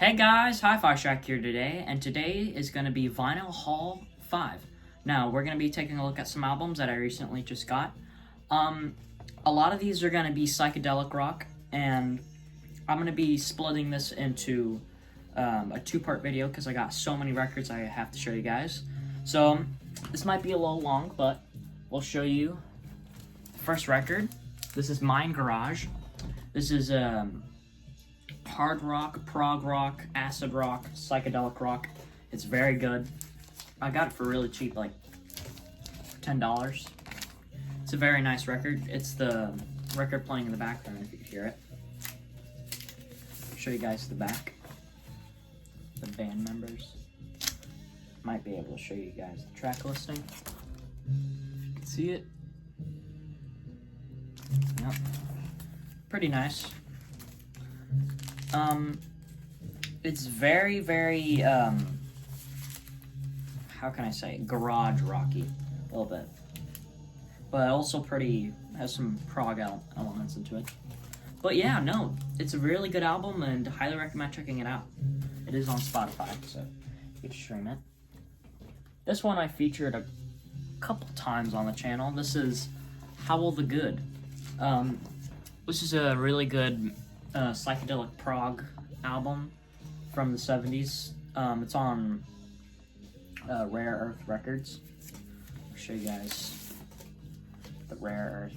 Hey guys, Hi-Fi Shack here today, and today is going to be Vinyl Haul 5. Now, we're going to be taking a look at some albums that I recently just got. A lot of these are going to be psychedelic rock, and I'm going to be splitting this into a two-part video because I got so many records I have to show you guys. So, this might be a little long, but we'll show you the first record. This is Mind Garage. This is hard rock, prog rock, acid rock, psychedelic rock. It's very good. I got it for really cheap, like $10. It's a very nice record. It's the record playing in the background if you can hear it. I'll show you guys the back. The band members. Might be able to show you guys the track listing. You can see it. Yep. Pretty nice. It's very, how can I say, garage rocky, a little bit. But also has some prog elements into it. But yeah, no, it's a really good album and highly recommend checking it out. It is on Spotify, so you can stream it. This one I featured a couple times on the channel. This is Howl the Good. This is a really good psychedelic prog album from the 70s. It's on Rare Earth Records. I'll show you guys the Rare Earth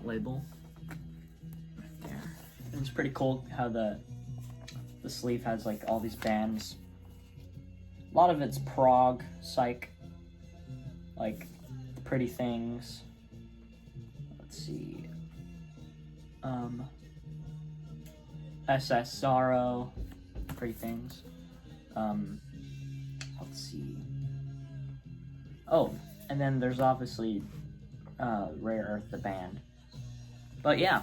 label right there. And it's pretty cool how the sleeve has like all these bands. A lot of it's prog, psych, like Pretty Things. Let's see. SS Sorrow, Pretty Things. Let's see. Oh, and then there's obviously Rare Earth, the band. But yeah,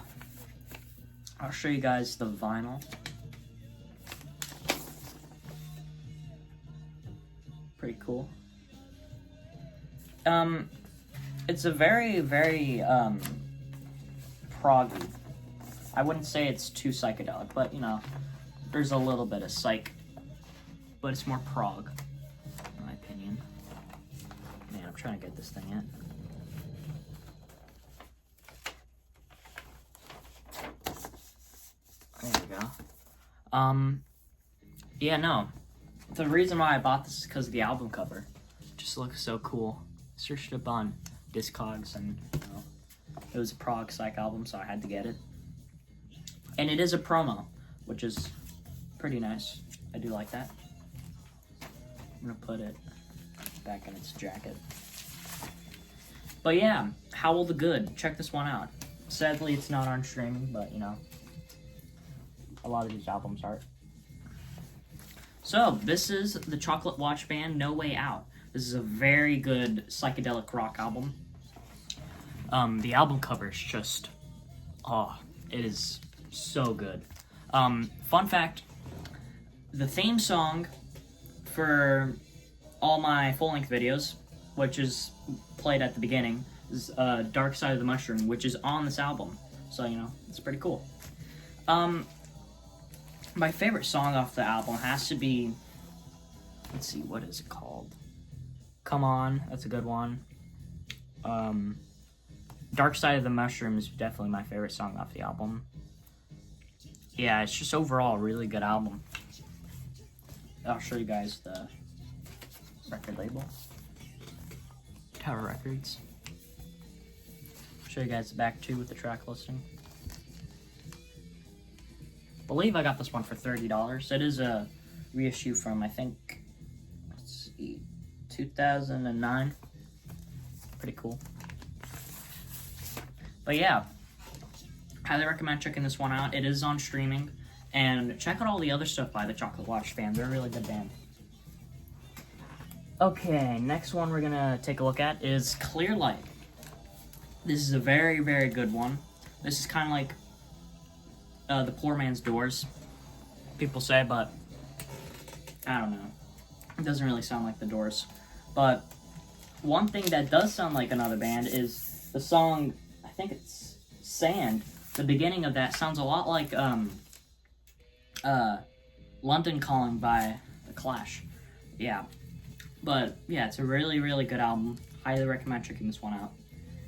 I'll show you guys the vinyl. Pretty cool. It's a very, proggy. I wouldn't say it's too psychedelic, but you know, there's a little bit of psych, but it's more prog, in my opinion. Man, I'm trying to get this thing in. There we go. Yeah, no. The reason why I bought this is because of the album cover. It just looks so cool. Searched up on Discogs and, you know, it was a prog psych album, so I had to get it. And it is a promo, which is pretty nice. I do like that. I'm gonna put it back in its jacket. But yeah, Howl the Good. Check this one out. Sadly, it's not on streaming, but you know, a lot of these albums are. So, this is the Chocolate Watch Band, No Way Out. This is a very good psychedelic rock album. The album cover is just, it is so good. Fun fact, the theme song for all my full-length videos, which is played at the beginning, is Dark Side of the Mushroom, which is on this album. So, you know, it's pretty cool. My favorite song off the album has to be, let's see, what is it called? Come On, that's a good one. Dark Side of the Mushroom is definitely my favorite song off the album. Yeah, it's just overall a really good album. I'll show you guys the record label. Tower Records. I'll show you guys the back too with the track listing. I believe I got this one for $30. It is a reissue from, I think, let's see, 2009. Pretty cool. But yeah, highly recommend checking this one out. It is on streaming. And check out all the other stuff by the Chocolate Watch Band. They're a really good band. Okay, next one we're going to take a look at is Clear Light. This is a very, very good one. This is kind of like the Poor Man's Doors, people say, but I don't know. It doesn't really sound like the Doors. But one thing that does sound like another band is the song, I think it's Sand. The beginning of that sounds a lot like London Calling by The Clash. Yeah. But yeah, it's a really, really good album. Highly recommend checking this one out.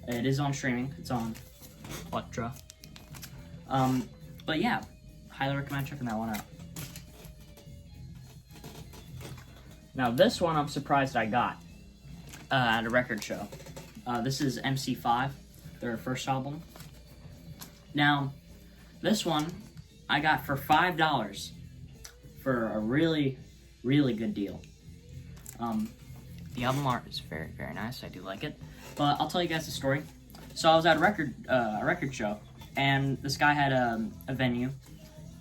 It is on streaming. It's on Elektra. But yeah, highly recommend checking that one out. Now this one I'm surprised I got at a record show. This is MC5, their first album. Now, this one I got for $5 for a really, really good deal. The album art is very, very nice. I do like it. But I'll tell you guys the story. So I was at a record show, and this guy had a venue.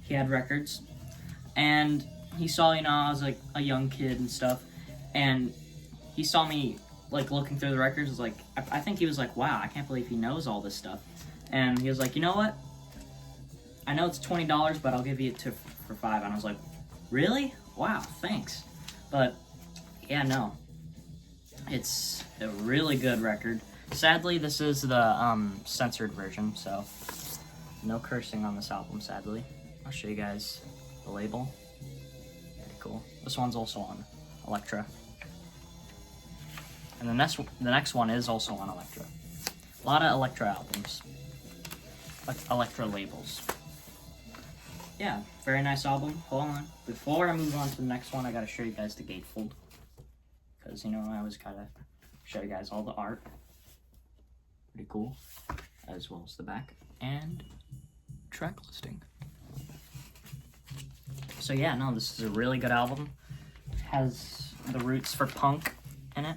He had records, and he saw, I was like a young kid and stuff, and he saw me like looking through the records. Was like, I think he was like, wow, I can't believe he knows all this stuff. And he was like, you know what? I know it's $20, but I'll give you it for $5. And I was like, really? Wow, thanks. But yeah, no, it's a really good record. Sadly, this is the censored version, so no cursing on this album, sadly. I'll show you guys the label. Very cool. This one's also on Elektra. And the next one is also on Elektra. A lot of Elektra albums. Like Elektra labels. Yeah, very nice album. Hold on. Before I move on to the next one, I gotta show you guys the gatefold. Because, I always gotta show you guys all the art. Pretty cool. As well as the back. And track listing. So yeah, no, this is a really good album. It has the roots for punk in it.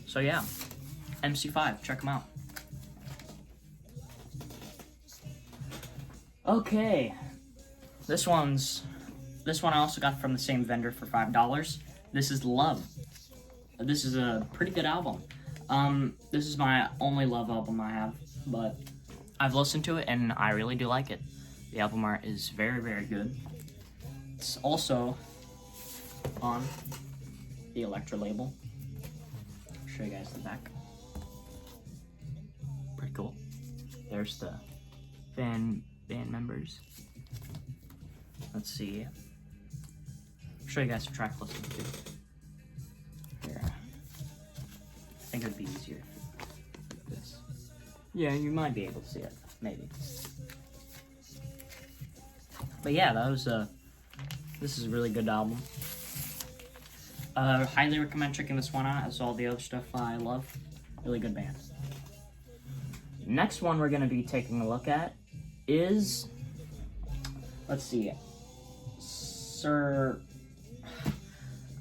So yeah, MC5, check them out. Okay, this one I also got from the same vendor for $5. This is Love. This is a pretty good album. This is my only Love album I have, but I've listened to it and I really do like it. The album art is very, very good. It's also on the Elektra label. I'll show you guys the back. Pretty cool. There's the band members. Let's see. I'll show you guys the track listing too. Here. I think it would be easier if this. Yeah, you might be able to see it. Maybe. But yeah, this is a really good album. Highly recommend checking this one out, as all the other stuff I love. Really good band. Next one we're going to be taking a look at is, let's see, Sir,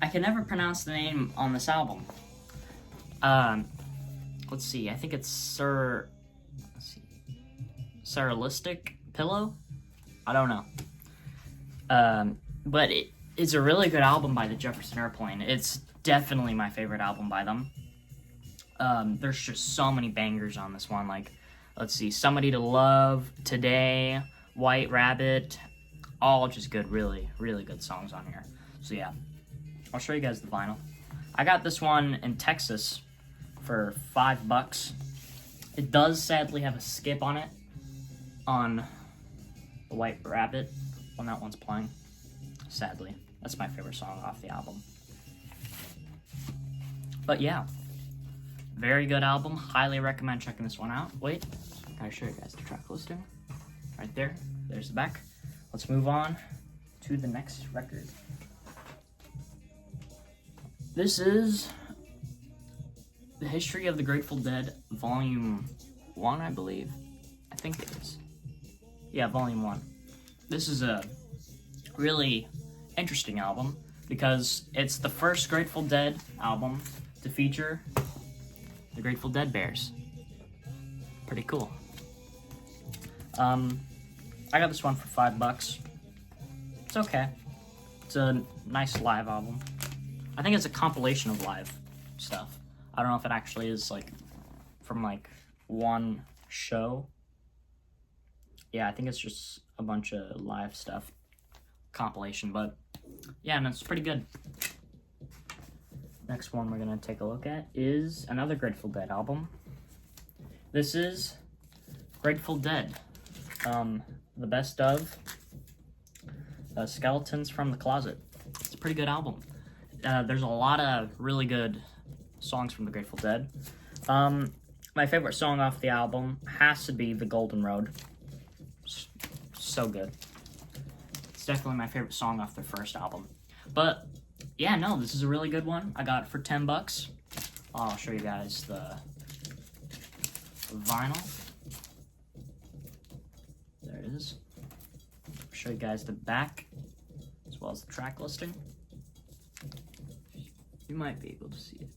I can never pronounce the name on this album. Let's see, I think it's Surrealistic Pillow? I don't know. But it's a really good album by the Jefferson Airplane. It's definitely my favorite album by them. There's just so many bangers on this one. Like, let's see, Somebody to Love, Today, White Rabbit, all just good, really, really good songs on here. So yeah, I'll show you guys the vinyl. I got this one in Texas for $5. It does sadly have a skip on it on the White Rabbit when that one's playing. Sadly, that's my favorite song off the album. But yeah, very good album. Highly recommend checking this one out. Wait, gotta show you guys the track listing. Right there. There's the back. Let's move on to the next record. This is The History of the Grateful Dead, Volume 1, I believe. I think it is. Yeah, Volume 1. This is a really interesting album because it's the first Grateful Dead album to feature the Grateful Dead Bears. Pretty cool. I got this one for $5. It's okay. It's a nice live album. I think it's a compilation of live stuff. I don't know if it actually is like from like one show. Yeah, I think it's just a bunch of live stuff compilation, but yeah, and it's pretty good. Next one we're gonna take a look at is another Grateful Dead album. This is Grateful Dead, the best of. Skeletons from the Closet. It's a pretty good album. There's a lot of really good songs from the Grateful Dead. My favorite song off the album has to be The Golden Road. So good. It's definitely my favorite song off their first album. But yeah, no, this is a really good one. I got it for $10. I'll show you guys the vinyl. There it is. I'll show you guys the back as well as the track listing. You might be able to see it.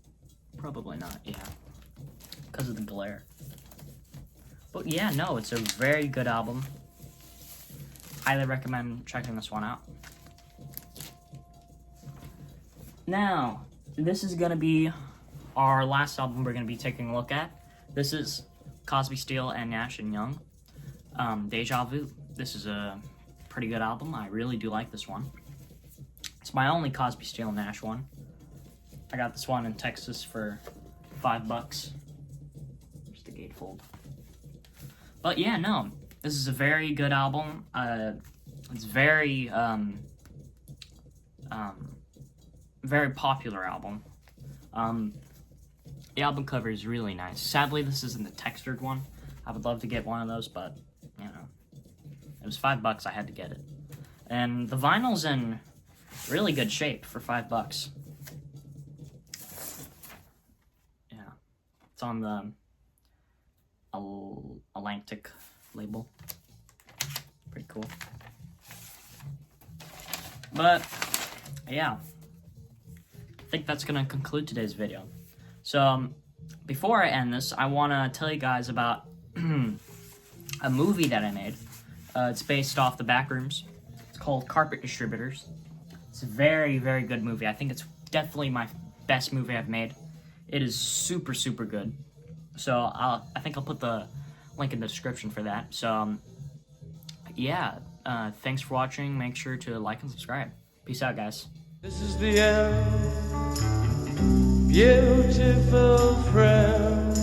Probably not, yeah, because of the glare. But yeah, no, it's a very good album. Highly recommend checking this one out. Now, this is going to be our last album we're going to be taking a look at. This is Cosby, Steele, and Nash & Young, Deja Vu. This is a pretty good album. I really do like this one. It's my only Cosby, Steele, and Nash one. I got this one in Texas for $5. Just the gatefold. But yeah, no, this is a very good album. It's very, very popular album. The album cover is really nice. Sadly, this isn't the textured one. I would love to get one of those, but, you know, it was $5. I had to get it. And the vinyl's in really good shape for $5. Yeah. It's on the Atlantic label. Pretty cool. But, yeah. I think that's going to conclude today's video. So, before I end this, I want to tell you guys about a movie that I made. It's based off the Backrooms. It's called Carpet Distributors. It's a very, very good movie. I think it's definitely my best movie I've made. It is super, super good. So, I think I'll put the link in the description for that. So, yeah, thanks for watching. Make sure to like and subscribe. Peace out, guys. This is the end, beautiful friend.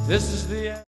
This is the end.